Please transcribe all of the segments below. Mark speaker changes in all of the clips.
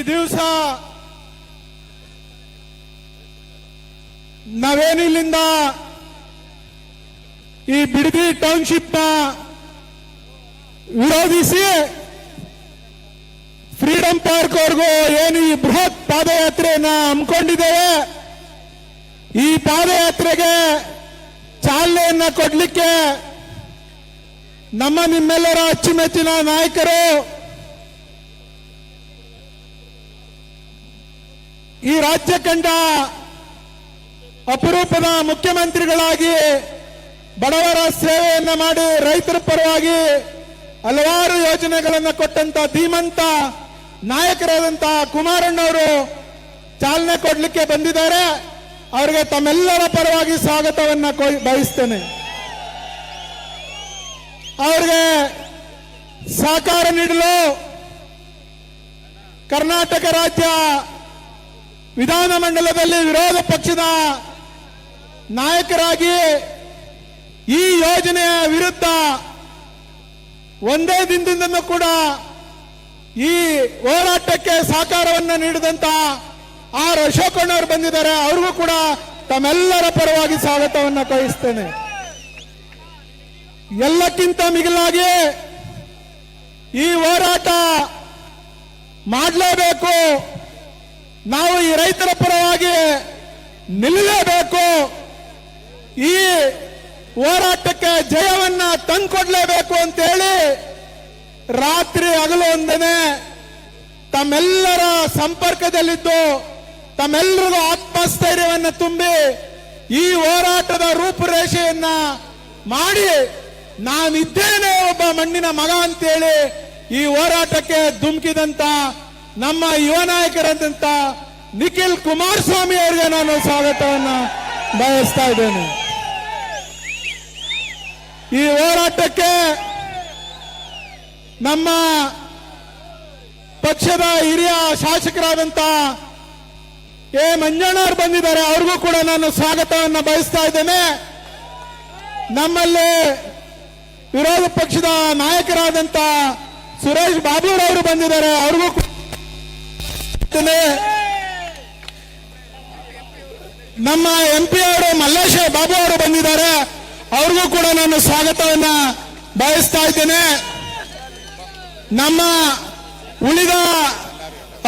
Speaker 1: ದಿವಸ ನಾವೇನಿಲ್ಲಿಂದ ಈ ಬಿಡದಿ ಟೌನ್ಶಿಪ್ ನ ವಿರೋಧಿಸಿ ಫ್ರೀಡಂ ಪಾರ್ಕ್ ವರೆಗೂ ಏನು ಈ ಬೃಹತ್ ಪಾದಯಾತ್ರೆಯನ್ನ ಹಮ್ಮಿಕೊಂಡಿದ್ದೇವೆ, ಈ ಪಾದಯಾತ್ರೆಗೆ ಚಾಲನೆಯನ್ನ ಕೊಡ್ಲಿಕ್ಕೆ ನಿಮ್ಮೆಲ್ಲರ ಅಚ್ಚುಮೆಚ್ಚಿನ ನಾಯಕರು ಈ ರಾಜ್ಯ ಕಂಡ ಅಪರೂಪದ ಮುಖ್ಯಮಂತ್ರಿಗಳಾಗಿ ಬಡವರ ಸೇವೆಯನ್ನ ಮಾಡಿ ರೈತರ ಪರವಾಗಿ ಹಲವಾರು ಯೋಜನೆಗಳನ್ನು ಕೊಟ್ಟಂತ ಧೀಮಂತ ನಾಯಕರಾದಂತ ಕುಮಾರಣ್ಣವರು ಚಾಲನೆ ಕೊಡ್ಲಿಕ್ಕೆ ಬಂದಿದ್ದಾರೆ. ಅವರಿಗೆ ತಮ್ಮೆಲ್ಲರ ಪರವಾಗಿ ಸ್ವಾಗತವನ್ನ ಬಯಸ್ತೇನೆ. ಅವರಿಗೆ ಸಹಕಾರ ನೀಡಲು ಕರ್ನಾಟಕ ರಾಜ್ಯ ವಿಧಾನಮಂಡಲದಲ್ಲಿ ವಿರೋಧ ಪಕ್ಷದ ನಾಯಕರಾಗಿ ಈ ಯೋಜನೆಯ ವಿರುದ್ಧ ಒಂದೇ ದಿನದಿಂದಲೂ ಕೂಡ ಈ ಹೋರಾಟಕ್ಕೆ ಸಹಕಾರವನ್ನು ನೀಡಿದಂತ ಆರ್ ಅಶೋಕಣ್ಣವರು ಬಂದಿದ್ದಾರೆ. ಅವ್ರಿಗೂ ಕೂಡ ತಮ್ಮೆಲ್ಲರ ಪರವಾಗಿ ಸ್ವಾಗತವನ್ನು ಬಯಸ್ತೇನೆ. ಎಲ್ಲಕ್ಕಿಂತ ಮಿಗಿಲಾಗಿ ಈ ಹೋರಾಟ ಮಾಡಲೇಬೇಕು, ನಾವು ಈ ರೈತರ ಪರವಾಗಿ ನಿಲ್ಲಲೇಬೇಕು, ಈ ಹೋರಾಟಕ್ಕೆ ಜಯವನ್ನ ತಂದುಕೊಡ್ಲೇಬೇಕು ಅಂತೇಳಿ ರಾತ್ರಿ ಹಗಲು ಒಂದನೆ ತಮ್ಮೆಲ್ಲರ ಸಂಪರ್ಕದಲ್ಲಿದ್ದು ತಮ್ಮೆಲ್ಲರಿಗೂ ಆತ್ಮಸ್ಥೈರ್ಯವನ್ನು ತುಂಬಿ ಈ ಹೋರಾಟದ ರೂಪುರೇಷೆಯನ್ನ ಮಾಡಿ ನಾನಿದ್ದೇನೆ ಒಬ್ಬ ಮಣ್ಣಿನ ಮಗ ಅಂತೇಳಿ ಈ ಹೋರಾಟಕ್ಕೆ ಧುಮುಕಿದಂತ ನಮ್ಮ ಯುವ ನಾಯಕರಾದಂತ ನಿಖಿಲ್ ಕುಮಾರಸ್ವಾಮಿ ಅವರಿಗೆ ನಾನು ಸ್ವಾಗತವನ್ನ ಬಯಸ್ತಾ ಇದ್ದೇನೆ. ಈ ಹೋರಾಟಕ್ಕೆ ನಮ್ಮ ಪಕ್ಷದ ಹಿರಿಯ ಶಾಸಕರಾದಂತ ಎ ಮಂಜಣ್ಣವರು ಬಂದಿದ್ದಾರೆ. ಅವ್ರಿಗೂ ಕೂಡ ನಾನು ಸ್ವಾಗತವನ್ನು ಬಯಸ್ತಾ ಇದ್ದೇನೆ. ನಮ್ಮಲ್ಲಿ ವಿರೋಧ ಪಕ್ಷದ ನಾಯಕರಾದಂತ ಸುರೇಶ್ ಬಾಬುರವರು ಬಂದಿದ್ದಾರೆ. ಅವ್ರಿಗೂ ನಮ್ಮ MP ಅವರು ಮಲ್ಲೇಶ ಬಾಬು ಅವರು ಬಂದಿದ್ದಾರೆ. ಅವ್ರಿಗೂ ಕೂಡ ನಾನು ಸ್ವಾಗತವನ್ನ ಬಯಸ್ತಾ ಇದ್ದೇನೆ. ನಮ್ಮ ಉಳಿದ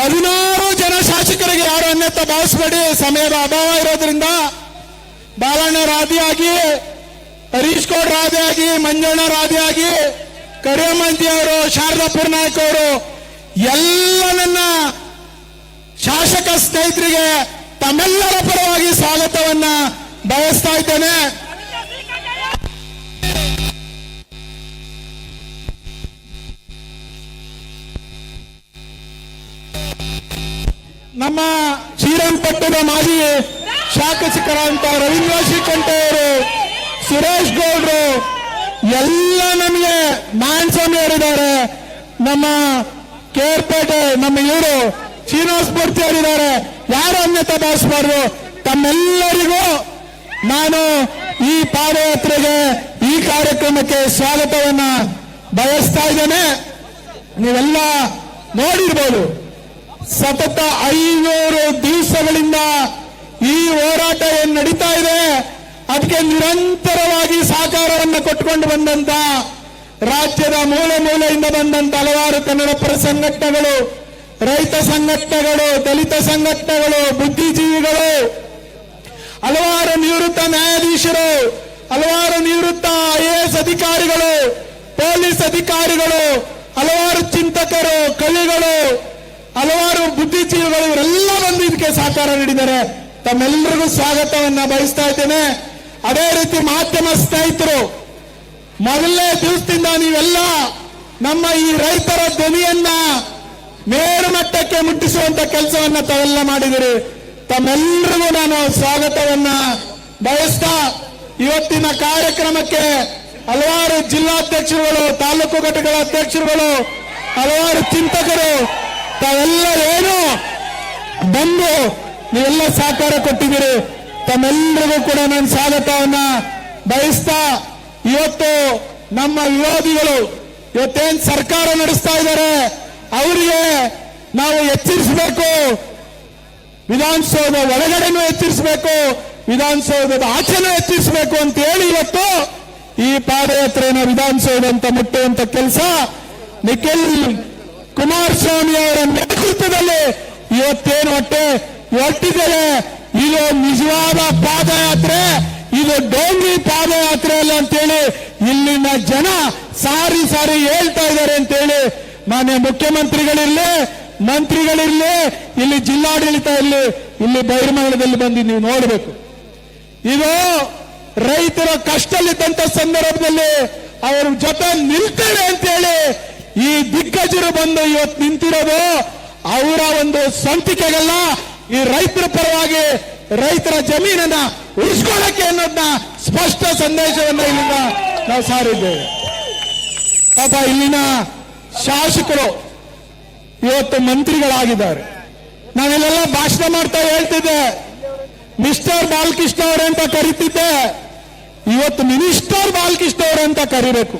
Speaker 1: 16 ಜನ ಶಾಸಕರಿಗೆ ಯಾರು ಅನ್ಯತಾ ಭಾವಿಸಬೇಡಿ, ಸಮಯದ ಅಭಾವ ಇರೋದ್ರಿಂದ ಬಾಲಣ್ಣ ರಾಧಿಯಾಗಿ, ಹರೀಶ್ ಗೌಡ್ ರಾಧಿಯಾಗಿ, ಮಂಜಣ್ಣ ರಾಧಿಯಾಗಿ, ಕರಿಯಮ್ಮಂತಿ ಅವರು, ಶಾರದಾಪುರ ನಾಯಕ್ ಅವರು ಎಲ್ಲ ನನ್ನ ಶಾಸಕ ಸ್ನೇಹಿತರಿಗೆ ತಮ್ಮೆಲ್ಲರ ಪರವಾಗಿ ಸ್ವಾಗತವನ್ನ ಬಯಸ್ತಾ ಇದ್ದೇನೆ. ನಮ್ಮ ಶ್ರೀರಂಗಪಟ್ಟಣದ ಮಾಜಿ ಶಾಸಕರಾದಂತ ರವೀಂದ್ರ ಶ್ರೀಕಂಠ ಅವರು, ಸುರೇಶ್ ಗೌಡ್ರು ಎಲ್ಲ ನಮಗೆ ನಾರಾಯಣಸ್ವಾಮಿ ಅವರಿದ್ದಾರೆ. ನಮ್ಮ ಕೇರ್ಪೇಟೆ ನಮ್ಮ ಇವರು ಶ್ರೀನಿವಾಸ ಮೂರ್ತಿ ಅವರಿದ್ದಾರೆ. ಯಾರು ಅನ್ಯತಾ ಭಾವಿಸಬಾರ್ದು. ತಮ್ಮೆಲ್ಲರಿಗೂ ನಾನು ಈ ಪಾದಯಾತ್ರೆಗೆ, ಈ ಕಾರ್ಯಕ್ರಮಕ್ಕೆ ಸ್ವಾಗತವನ್ನ ಬಯಸ್ತಾ ಇದ್ದೇನೆ. ನೀವೆಲ್ಲ ನೋಡಿರ್ಬೋದು, ಸತತ 500 ದಿವಸಗಳಿಂದ ಈ ಹೋರಾಟ ಏನು ನಡೀತಾ ಇದೆ, ಅದಕ್ಕೆ ನಿರಂತರವಾಗಿ ಸಹಕಾರವನ್ನು ಕೊಟ್ಟುಕೊಂಡು ಬಂದಂತ ರಾಜ್ಯದ ಮೂಲೆ ಮೂಲೆಯಿಂದ ಬಂದಂತ ಹಲವಾರು ಕನ್ನಡ ಪರ ಸಂಘಟನೆಗಳು, ರೈತ ಸಂಘಟನೆಗಳು, ದಲಿತ ಸಂಘಟನೆಗಳು, ಬುದ್ಧಿಜೀವಿಗಳು, ಹಲವಾರು ನಿವೃತ್ತ ನ್ಯಾಯಾಧೀಶರು, ಹಲವಾರು ನಿವೃತ್ತ IAS ಅಧಿಕಾರಿಗಳು, ಪೊಲೀಸ್ ಅಧಿಕಾರಿಗಳು, ಹಲವಾರು ಚಿಂತಕರು, ಕವಿಗಳು, ಹಲವಾರು ಬುದ್ಧಿಜೀವಿಗಳು ಇವರೆಲ್ಲ ಬಂದು ಇದಕ್ಕೆ ಸಹಕಾರ ನೀಡಿದ್ದಾರೆ. ತಮ್ಮೆಲ್ಲರಿಗೂ ಸ್ವಾಗತವನ್ನ ಬಯಸ್ತಾ ಇದ್ದೇನೆ. ಅದೇ ರೀತಿ ಮಾಧ್ಯಮ ಸ್ನೇಹಿತರು, ಮೊದಲನೇ ದಿವಸದಿಂದ ನೀವೆಲ್ಲ ನಮ್ಮ ಈ ರೈತರ ಧ್ವನಿಯನ್ನ ಮೇರುಮಟ್ಟಕ್ಕೆ ಮುಟ್ಟಿಸುವಂತ ಕೆಲಸವನ್ನ ತಾವೆಲ್ಲ ಮಾಡಿದಿರಿ. ತಮ್ಮೆಲ್ಲರಿಗೂ ನಾನು ಸ್ವಾಗತವನ್ನ ಬಯಸ್ತಾ ಇವತ್ತಿನ ಕಾರ್ಯಕ್ರಮಕ್ಕೆ ಹಲವಾರು ಜಿಲ್ಲಾಧ್ಯಕ್ಷರುಗಳು, ತಾಲೂಕು ಘಟಕಗಳ ಅಧ್ಯಕ್ಷರುಗಳು, ಹಲವಾರು ಚಿಂತಕರು ತಾವೆಲ್ಲ ಏನು ಬಂದು ನೀವೆಲ್ಲ ಸಹಕಾರ ಕೊಟ್ಟಿದ್ದೀರಿ. ತಮ್ಮೆಲ್ಲರಿಗೂ ಕೂಡ ನಾನು ಸ್ವಾಗತವನ್ನ ಬಯಸ್ತಾ ಇವತ್ತು ನಮ್ಮ ವಿರೋಧಿಗಳು ಇವತ್ತೇನ್ ಸರ್ಕಾರ ನಡೆಸ್ತಾ ಇದ್ದಾರೆ ಅವರಿಗೆ ನಾವು ಎಚ್ಚರಿಸಬೇಕು. ವಿಧಾನಸೌಧ ಒಳಗಡೆನೂ ಎಚ್ಚರಿಸಬೇಕು, ವಿಧಾನಸೌಧದ ಆಚೆನೂ ಎಚ್ಚರಿಸಬೇಕು ಅಂತ ಹೇಳಿ ಇವತ್ತು ಈ ಪಾದಯಾತ್ರೆಯನ್ನು ವಿಧಾನಸೌಧ ಅಂತ ಮುಟ್ಟುವಂತ ಕೆಲಸ ನಿಖಿಲ್ ಕುಮಾರಸ್ವಾಮಿ ಅವರ ನೇತೃತ್ವದಲ್ಲಿ ಇವತ್ತೇನು ಹೊರಟಿದ್ದಾರೆ. ಇದು ನಿಜವಾದ ಪಾದಯಾತ್ರೆ, ಇದು ಡೋಂಗಿ ಪಾದಯಾತ್ರೆ ಅಲ್ಲ ಅಂತೇಳಿ ಇಲ್ಲಿನ ಜನ ಸಾರಿ ಸಾರಿ ಹೇಳ್ತಾ ಇದ್ದಾರೆ ಅಂತೇಳಿ ಮಾನ್ಯ ಮುಖ್ಯಮಂತ್ರಿಗಳಿರ್ಲಿ, ಮಂತ್ರಿಗಳಿರ್ಲಿ, ಇಲ್ಲಿ ಜಿಲ್ಲಾಡಳಿತ ಇರಲಿ, ಇಲ್ಲಿ ಬಹಿರ್ಮಂಗಲದಲ್ಲಿ ಬಂದು ನೀವು ನೋಡಬೇಕು. ಇದು ರೈತರ ಕಷ್ಟದಲ್ಲಿದ್ದಂತ ಸಂದರ್ಭದಲ್ಲಿ ಅವರ ಜೊತೆ ನಿಲ್ತೇವೆ ಅಂತೇಳಿ ಈ ದಿಗ್ಗಜರು ಬಂದು ಇವತ್ತು ನಿಂತಿರೋದು ಅವರ ಒಂದು ಸ್ವಂತಿಕೆಗಲ್ಲ, ಈ ರೈತರ ಪರವಾಗಿ ರೈತರ ಜಮೀನನ್ನ ಉಳಿಸ್ಕೊಳ್ಳಕ್ಕೆ ಅನ್ನೋದನ್ನ ಸ್ಪಷ್ಟ ಸಂದೇಶವನ್ನ ಇಲ್ಲಿಂದ ನಾವು ಸಾರಿದ್ದೇವೆ. ಪಾಪ ಇಲ್ಲಿನ ಶಾಸಕರು ಇವತ್ತು ಮಂತ್ರಿಗಳಾಗಿದ್ದಾರೆ. ನಾನಿಲ್ಲೆಲ್ಲ ಭಾಷಣ ಮಾಡ್ತಾ ಹೇಳ್ತಿದ್ದೆ, ಮಿಸ್ಟರ್ ಬಾಲಕೃಷ್ಣ ಅವರಂತ ಕರೀತಿದ್ದೆ, ಇವತ್ತು ಮಿನಿಸ್ಟರ್ ಬಾಲಕೃಷ್ಣ ಅವರಂತ ಕರಿಬೇಕು.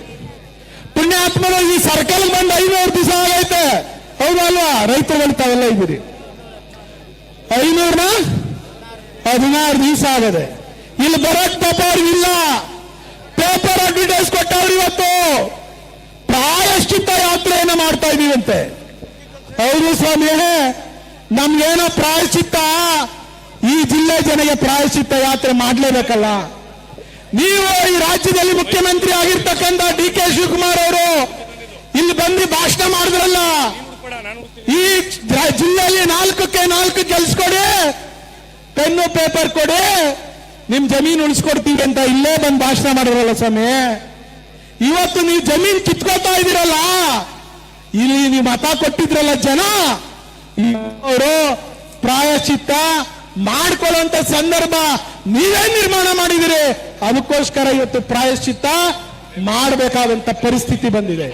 Speaker 1: ಪುಣ್ಯಾತ್ಮದ ಈ ಸರ್ಕಲ್ ಬಂದು 500 ದಿವಸ ಆಗೈತೆ, ಹೌದಲ್ವಾ? ರೈತರುಗಳು ತಾವೆಲ್ಲ ಇದ್ದೀರಿ. 516 ದಿವಸ ಆಗದೆ ಇಲ್ಲಿ ಬರಕ್ ಪಾಪ ಅವ್ರಿಗಿಲ್ಲ. ಪೇಪರ್ ಅಡ್ವರ್ಟೈಸ್ ಕೊಟ್ಟವ್ರು ಇವತ್ತು ಪ್ರಾಯಶ್ಚಿತ್ತ ಯಾತ್ರೆಯನ್ನು ಮಾಡ್ತಾ ಇದೀವಂತೆ. ಹೌದು ಸ್ವಾಮಿ, ನಮ್ಗೇನೋ ಪ್ರಾಯಶ್ಚಿತ್ತ, ಈ ಜಿಲ್ಲೆ ಜನಗೆ ಪ್ರಾಯಶ್ಚಿತ್ತ ಯಾತ್ರೆ ಮಾಡ್ಲೇಬೇಕಲ್ಲ. ನೀವು ಈ ರಾಜ್ಯದಲ್ಲಿ ಮುಖ್ಯಮಂತ್ರಿ ಆಗಿರ್ತಕ್ಕಂಥ DK ಶಿವಕುಮಾರ್ ಅವರು ಇಲ್ಲಿ ಬಂದು ಭಾಷಣ ಮಾಡಿದ್ರಲ್ಲ, ಈ ಜಿಲ್ಲೆಯಲ್ಲಿ 4ಕ್ಕೆ 4 ಕೆಲಸ ಕೊಡಿ, ಪೆನ್ನು ಪೇಪರ್ ಕೊಡಿ, ನಿಮ್ ಜಮೀನು ಉಳಿಸ್ಕೊಡ್ತೀವಿ ಅಂತ ಇಲ್ಲೇ ಬಂದು ಭಾಷಣ ಮಾಡಿದ್ರಲ್ಲ ಸ್ವಾಮಿ. ಇವತ್ತು ನೀವು ಜಮೀನು ಕಿತ್ಕೋತಾ ಇದ್ದೀರಲ್ಲ, ಇಲ್ಲಿ ನೀವು ಮತ ಕೊಟ್ಟಿದ್ರಲ್ಲ ಜನ, ಅವರು ಪ್ರಾಯಶ್ಚಿತ್ತ ಮಾಡ್ಕೊಳ್ಳುವಂತ ಸಂದರ್ಭ ನೀವೇ ನಿರ್ಮಾಣ ಮಾಡಿದಿರಿ. ಅದಕ್ಕೋಸ್ಕರ ಇವತ್ತು ಪ್ರಾಯಶ್ಚಿತ್ತ ಮಾಡಬೇಕಾದಂತ ಪರಿಸ್ಥಿತಿ ಬಂದಿದೆ.